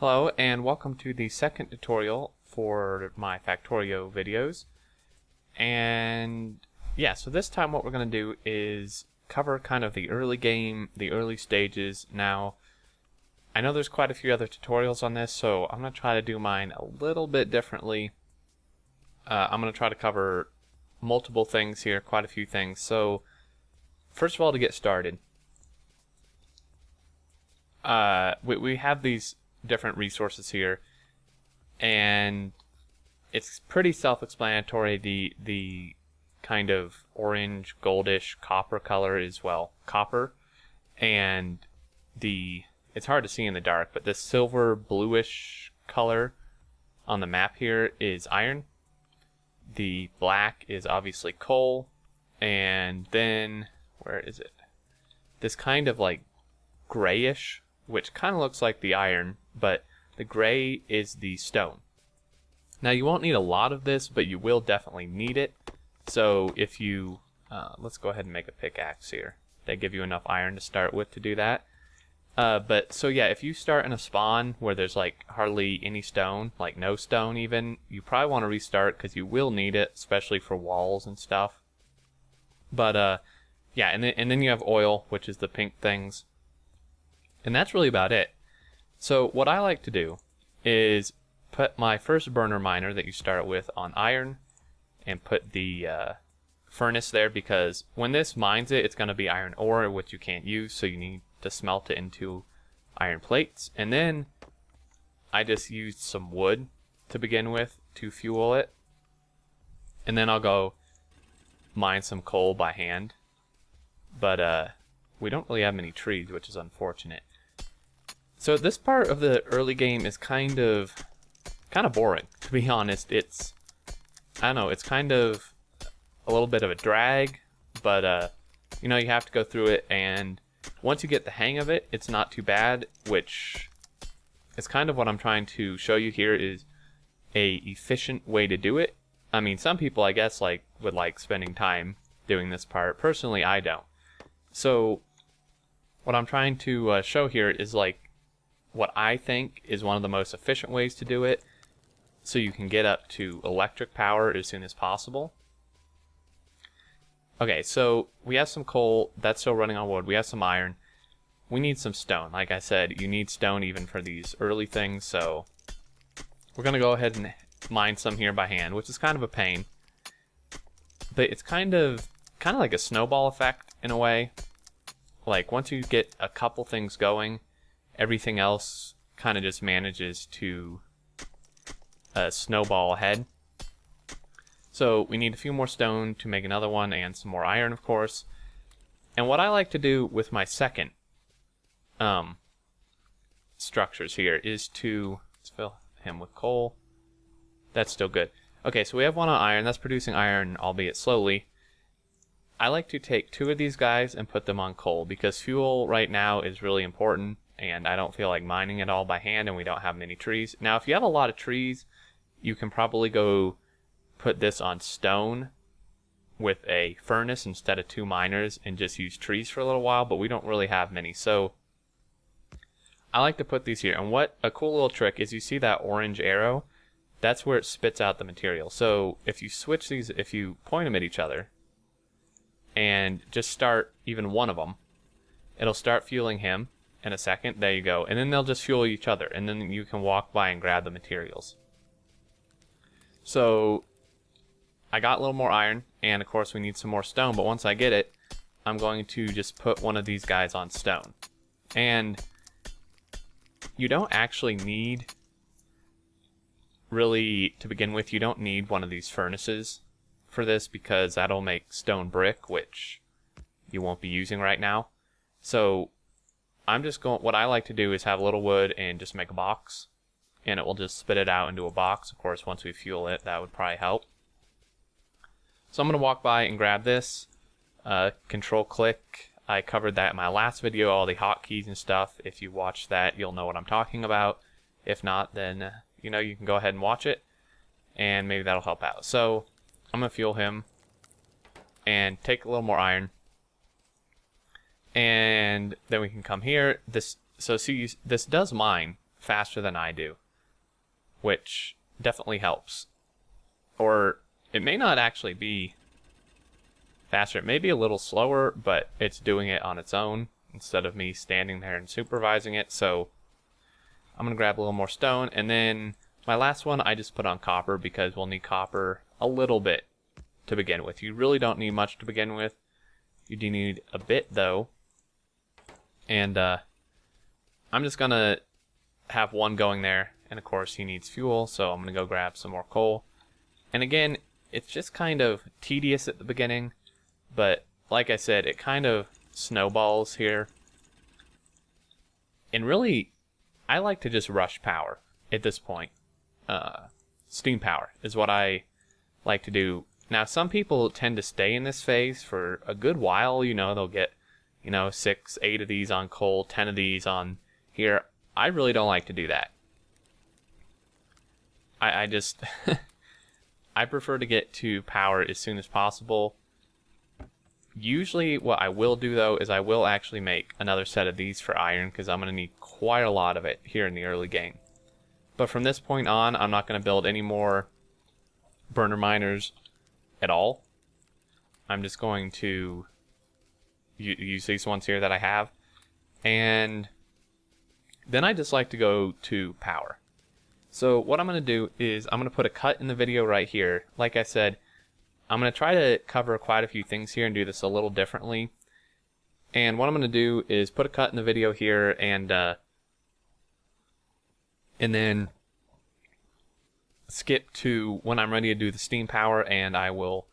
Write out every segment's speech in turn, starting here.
Hello and welcome to the second tutorial for my Factorio videos. And yeah, so this time what we're going to do is cover kind of the early game, the early stages. Now, I know there's quite a few other tutorials on this, so I'm going to try to do mine a little bit differently. I'm going to try to cover multiple things here, quite a few things. So first of all, to get started, we have these different resources here, and it's pretty self-explanatory. The kind of orange, goldish, copper color is, well, copper, and it's hard to see in the dark, but this silver bluish color on the map here is iron. The black is obviously coal, and then where is it? This kind of like grayish, which kind of looks like the iron, but the gray is the stone. Now you won't need a lot of this, but you will definitely need it. So if you, let's go ahead and make a pickaxe here. They give you enough iron to start with to do that. So yeah, if you start in a spawn where there's like hardly any stone, like no stone even, you probably want to restart because you will need it, especially for walls and stuff. But yeah, and then you have oil, which is the pink things. And that's really about it. So what I like to do is put my first burner miner that you start with on iron and put the furnace there, because when this mines it, it's going to be iron ore, which you can't use, so you need to smelt it into iron plates. And then I just used some wood to begin with to fuel it. And then I'll go mine some coal by hand. But we don't really have many trees, which is unfortunate. So this part of the early game is kind of boring, to be honest. I don't know, it's kind of a little bit of a drag, but you know, you have to go through it, and once you get the hang of it, it's not too bad, which is kind of what I'm trying to show you here, is a efficient way to do it. I mean, some people, I guess, would like spending time doing this part. Personally, I don't. So what I'm trying to show here is like what I think is one of the most efficient ways to do it, so you can get up to electric power as soon as possible. Okay, so we have some coal that's still running on wood. We have some iron. We need some stone. Like I said, you need stone even for these early things, so we're gonna go ahead and mine some here by hand, which is kind of a pain, but it's kind of like a snowball effect in a way. Like once you get a couple things going, everything else kind of just manages to snowball ahead. So we need a few more stone to make another one, and some more iron, of course. And what I like to do with my second structures here is to, let's fill him with coal. That's still good. Okay, so we have one on iron. That's producing iron, albeit slowly. I like to take two of these guys and put them on coal, because fuel right now is really important, and I don't feel like mining it all by hand, and we don't have many trees. Now, if you have a lot of trees, you can probably go put this on stone with a furnace instead of two miners and just use trees for a little while, but we don't really have many. So I like to put these here. And what a cool little trick is, you see that orange arrow? That's where it spits out the material. So if you switch these, if you point them at each other and just start even one of them, it'll start fueling him in a second. There you go. And then they'll just fuel each other, and then you can walk by and grab the materials. So I got a little more iron, and of course we need some more stone, but once I get it, I'm going to just put one of these guys on stone. And you don't actually need, really, to begin with, you don't need one of these furnaces for this, because that'll make stone brick, which you won't be using right now. So I'm just going, what I like to do is have a little wood and just make a box, and it will just spit it out into a box. Of course, once we fuel it, that would probably help. So I'm going to walk by and grab this, control click. I covered that in my last video, all the hotkeys and stuff. If you watch that, you'll know what I'm talking about. If not, then you know, you can go ahead and watch it, and maybe that'll help out. So I'm going to fuel him and take a little more iron. And then we can come here. So see, this does mine faster than I do, which definitely helps. Or it may not actually be faster. It may be a little slower, but it's doing it on its own instead of me standing there and supervising it. So I'm going to grab a little more stone, and then my last one I just put on copper because we'll need copper a little bit to begin with. You really don't need much to begin with. You do need a bit though. And I'm just going to have one going there, and of course he needs fuel, so I'm going to go grab some more coal. And again, it's just kind of tedious at the beginning, but like I said, it kind of snowballs here. And really, I like to just rush power at this point. Steam power is what I like to do. Now, some people tend to stay in this phase for a good while. You know, they'll get, 6, 8 of these on coal, 10 of these on here. I really don't like to do that. I just... I prefer to get to power as soon as possible. Usually what I will do though is I will actually make another set of these for iron, because I'm going to need quite a lot of it here in the early game. But from this point on, I'm not going to build any more burner miners at all. I'm just going to use these ones here that I have. And then I just like to go to power. So what I'm going to do is I'm going to put a cut in the video right here. Like I said, I'm going to try to cover quite a few things here and do this a little differently. And what I'm going to do is put a cut in the video here and then skip to when I'm ready to do the steam power, and I will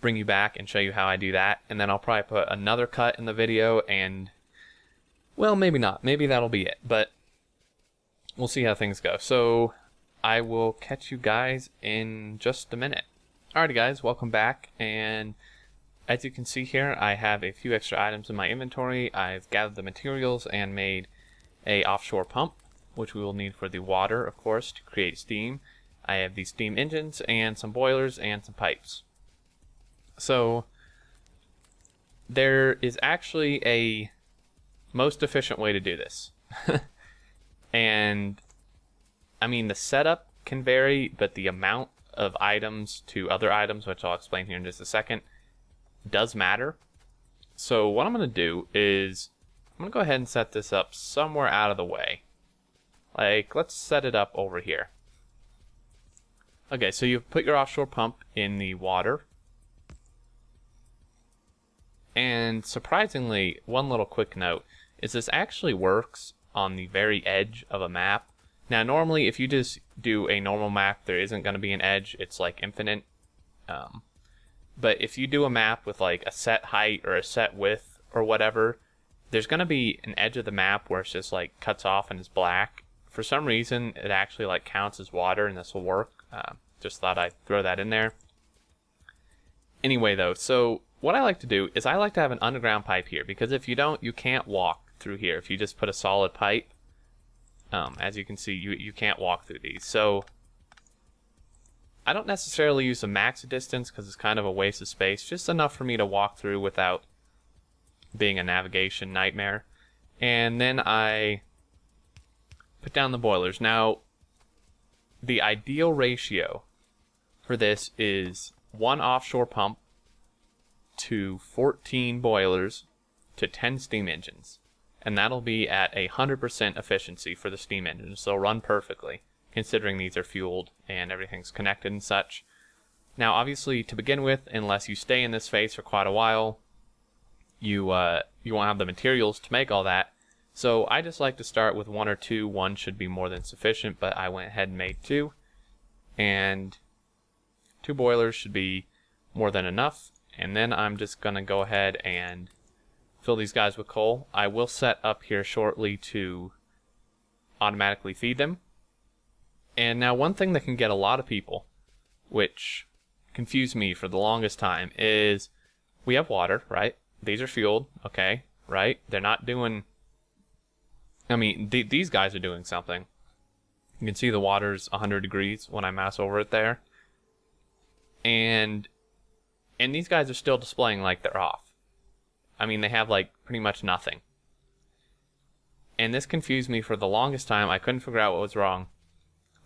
bring you back and show you how I do that. And then I'll probably put another cut in the video, and well, maybe not. Maybe that'll be it. But we'll see how things go. So I will catch you guys in just a minute. Alrighty guys, welcome back. And as you can see here, I have a few extra items in my inventory. I've gathered the materials and made a offshore pump, which we will need for the water, of course, to create steam. I have these steam engines and some boilers and some pipes. So there is actually a most efficient way to do this. And I mean, the setup can vary, but the amount of items to other items, which I'll explain here in just a second, does matter. So what I'm going to do is I'm going to go ahead and set this up somewhere out of the way. Like, let's set it up over here. Okay, so you've put your offshore pump in the water. And surprisingly, one little quick note is this actually works on the very edge of a map. Now normally if you just do a normal map, there isn't going to be an edge. It's like infinite. But if you do a map with like a set height or a set width or whatever, there's going to be an edge of the map where it's just like cuts off and is black. For some reason it actually like counts as water, and this will work. Just thought I'd throw that in there. Anyway though, so what I like to do is I like to have an underground pipe here, because if you don't, you can't walk through here. If you just put a solid pipe, as you can see, you can't walk through these. So I don't necessarily use the max distance because it's kind of a waste of space, just enough for me to walk through without being a navigation nightmare. And then I put down the boilers. Now the ideal ratio for this is 1 offshore pump to 14 boilers to 10 steam engines. And that'll be at 100% efficiency for the steam engines. They'll run perfectly, considering these are fueled and everything's connected and such. Now, obviously, to begin with, unless you stay in this phase for quite a while, you won't have the materials to make all that. So I just like to start with 1 or 2. 1 should be more than sufficient, but I went ahead and made 2. And 2 boilers should be more than enough. And then I'm just going to go ahead and fill these guys with coal. I will set up here shortly to automatically feed them. And now one thing that can get a lot of people, which confused me for the longest time, is we have water, right? These are fueled, okay, right? They're not doing... I mean, these guys are doing something. You can see the water's 100 degrees when I mouse over it there. And these guys are still displaying like they're off. I mean, they have like pretty much nothing. And this confused me for the longest time. I couldn't figure out what was wrong.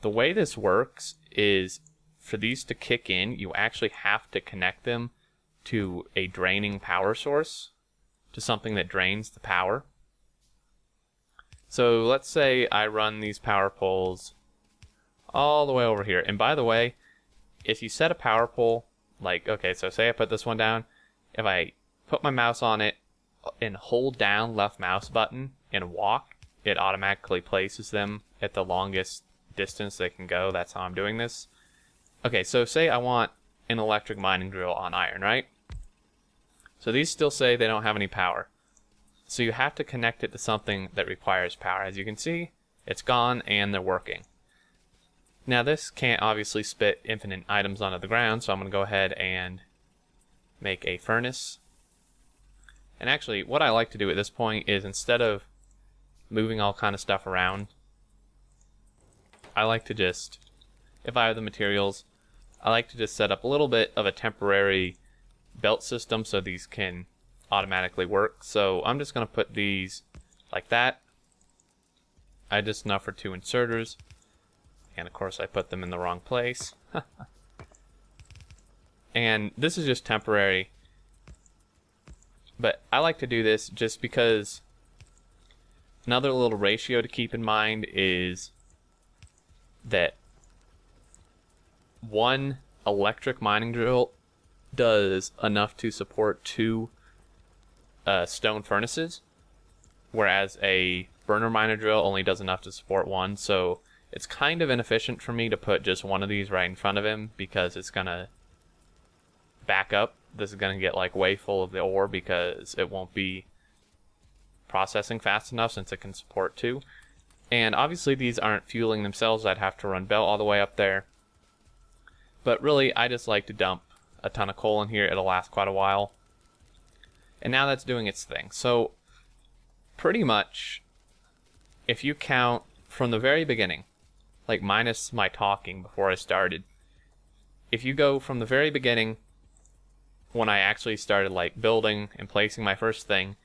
The way this works is for these to kick in, you actually have to connect them to a draining power source, to something that drains the power. So let's say I run these power poles all the way over here. And by the way, if you set a power pole, like, okay, so say I put this one down, if I put my mouse on it and hold down left mouse button and walk, it automatically places them at the longest distance they can go. That's how I'm doing this. Okay, so say I want an electric mining drill on iron, right? So these still say they don't have any power. So you have to connect it to something that requires power. As you can see, it's gone and they're working. Now this can't obviously spit infinite items onto the ground, so I'm going to go ahead and make a furnace. And actually, what I like to do at this point is, instead of moving all kind of stuff around, I like to just, if I have the materials, I like to just set up a little bit of a temporary belt system so these can automatically work. So I'm just going to put these like that. I just enough for 2 inserters, and of course I put them in the wrong place. And this is just temporary, but I like to do this just because another little ratio to keep in mind is that one electric mining drill does enough to support 2 stone furnaces, whereas a burner miner drill only does enough to support 1. So it's kind of inefficient for me to put just one of these right in front of him, because it's gonna back up. This is gonna get like way full of the ore because it won't be processing fast enough since it can support 2. And obviously these aren't fueling themselves. I'd have to run belt all the way up there. But really, I just like to dump a ton of coal in here. It'll last quite a while. And now that's doing its thing. So pretty much, if you count from the very beginning, like minus my talking before I started, if you go from the very beginning, when I actually started like building and placing my first thing,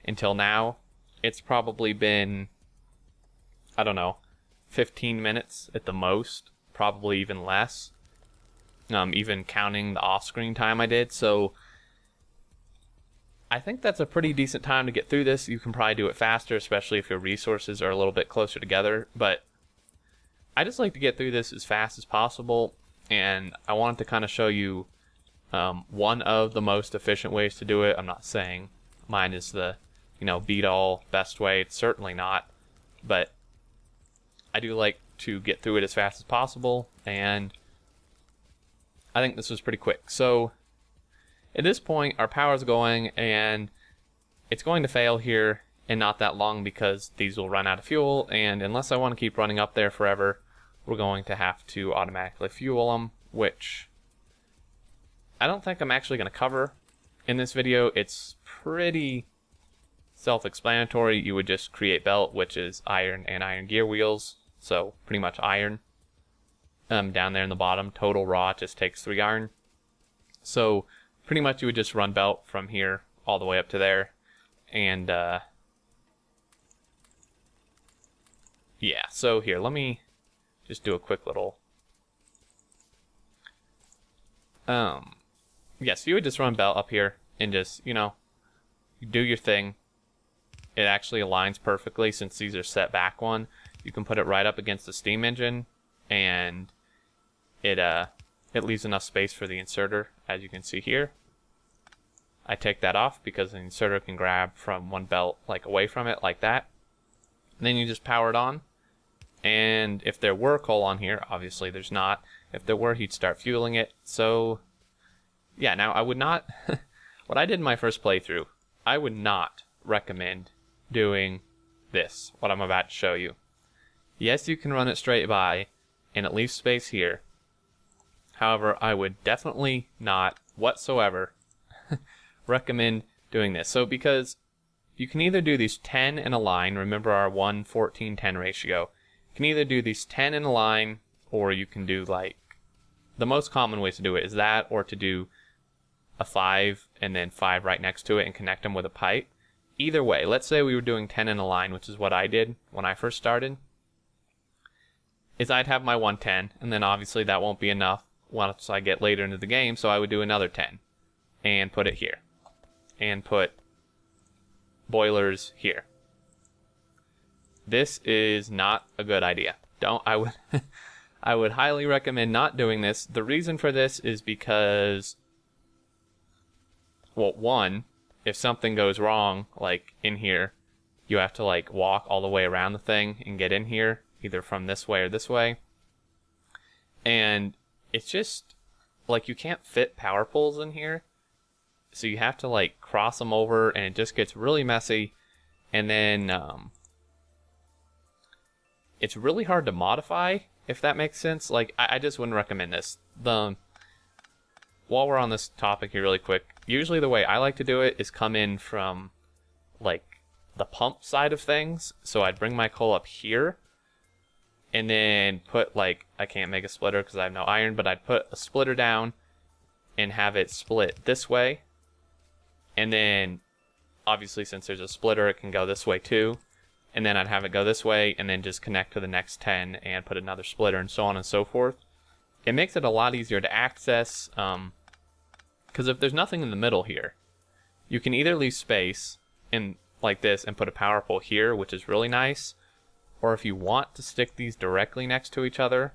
until now, it's probably been, I don't know, 15 minutes at the most, probably even less, even counting the off-screen time I did. So I think that's a pretty decent time to get through this. You can probably do it faster, especially if your resources are a little bit closer together, but I just like to get through this as fast as possible, and I wanted to kind of show you one of the most efficient ways to do it. I'm not saying mine is the, beat-all best way. It's certainly not, but I do like to get through it as fast as possible, and I think this was pretty quick. So at this point, our power's going, and it's going to fail here in not that long because these will run out of fuel, and unless I want to keep running up there forever, we're going to have to automatically fuel them, which I don't think I'm actually going to cover in this video. It's pretty self-explanatory. You would just create belt, which is iron and iron gear wheels, so pretty much iron. Down there in the bottom, total raw just takes 3 iron. So pretty much you would just run belt from here all the way up to there, and yeah, so here, let me just do a quick little yes, you would just run belt up here and just, you do your thing. It actually aligns perfectly since these are set back one. You can put it right up against the steam engine, and it leaves enough space for the inserter, as you can see here. I take that off because the inserter can grab from one belt like away from it like that. And then you just power it on, and if there were coal on here, obviously there's not. If there were, he'd start fueling it. So yeah, now I would not what I did in my first playthrough, I would not recommend doing this, what I'm about to show you. Yes, you can run it straight by and it leaves space here. However, I would definitely not whatsoever recommend doing this. So because you can either do these 10 in a line, remember our 1:14:10 ratio. You can either do these 10 in a line, or you can do like, the most common ways to do it is that, or to do a 5 and then 5 right next to it and connect them with a pipe. either way, let's say we were doing 10 in a line, which is what I did when I first started, is I'd have my 110, and then obviously that won't be enough once I get later into the game, so I would do another 10 and put it here and put boilers here. This is not a good idea. I would I would highly recommend not doing this. The reason for this is because, well, one, if something goes wrong, like in here, you have to like walk all the way around the thing and get in here, either from this way or this way. And it's just, like, you can't fit power poles in here. So you have to like cross them over, and it just gets really messy. And then it's really hard to modify, if that makes sense. Like, I just wouldn't recommend this. While we're on this topic here really quick, usually the way I like to do it is come in from like the pump side of things. So I'd bring my coal up here and then put, like, I can't make a splitter because I have no iron, but I'd put a splitter down and have it split this way. And then obviously, since there's a splitter, it can go this way too. And then I'd have it go this way and then just connect to the next 10 and put another splitter, and so on and so forth. It makes it a lot easier to access, because if there's nothing in the middle here, you can either leave space in like this and put a power pole here, which is really nice, or if you want to stick these directly next to each other,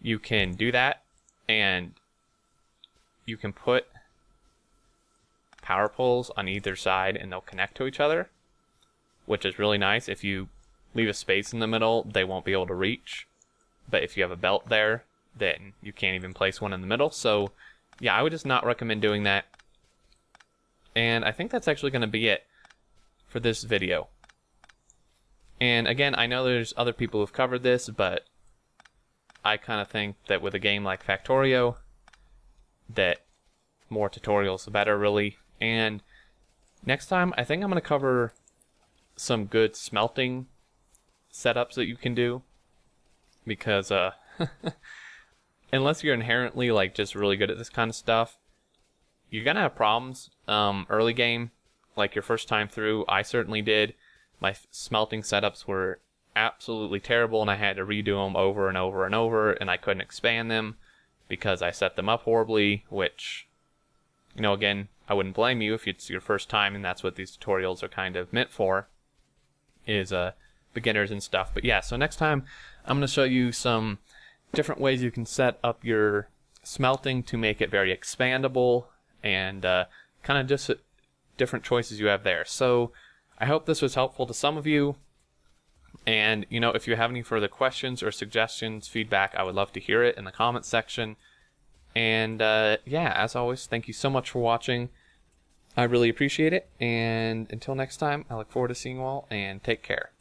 you can do that, and you can put power poles on either side and they'll connect to each other, which is really nice. If you leave a space in the middle, they won't be able to reach, but if you have a belt there, then you can't even place one in the middle. So yeah, I would just not recommend doing that. And I think that's actually going to be it for this video. And again, I know there's other people who've covered this, but I kind of think that with a game like Factorio, that more tutorials the better, really. And next time, I think I'm going to cover some good smelting setups that you can do, because unless you're inherently like just really good at this kind of stuff, you're gonna have problems early game. Like your first time through, I certainly did. My smelting setups were absolutely terrible, and I had to redo them over and over and over, and I couldn't expand them because I set them up horribly, which, you know, again, I wouldn't blame you if it's your first time, and that's what these tutorials are kind of meant for, is beginners and stuff. But yeah, so next time I'm going to show you some different ways you can set up your smelting to make it very expandable, and kind of just different choices you have there. So I hope this was helpful to some of you, and you know, if you have any further questions or suggestions, feedback, I would love to hear it in the comments section. And yeah, as always, thank you so much for watching. I really appreciate it, and until next time, I look forward to seeing you all, and take care.